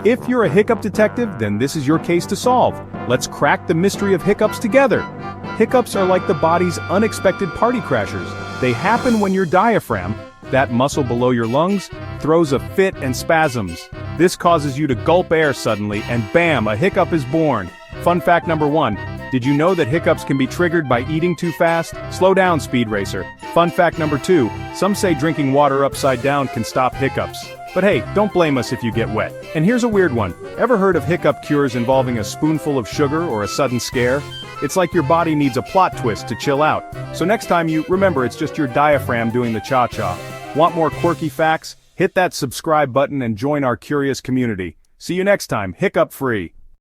If you're a hiccup detective, then this is your case to solve. Let's crack the mystery of hiccups together. Hiccups are like the body's unexpected party crashers. They happen when your diaphragm, that muscle below your lungs, throws a fit and spasms. This causes you to gulp air suddenly, and bam, a hiccup is born. Fun fact number 1. Did you know that hiccups can be triggered by eating too fast? Slow down, speed racer. Fun fact number 2. Some say drinking water upside down can stop hiccups. But hey, don't blame us if you get wet. And here's a weird one. Ever heard of hiccup cures involving a spoonful of sugar or a sudden scare? It's like your body needs a plot twist to chill out. So next time you remember, it's just your diaphragm doing the cha-cha. Want more quirky facts? Hit that subscribe button and join our curious community. See you next time, hiccup free.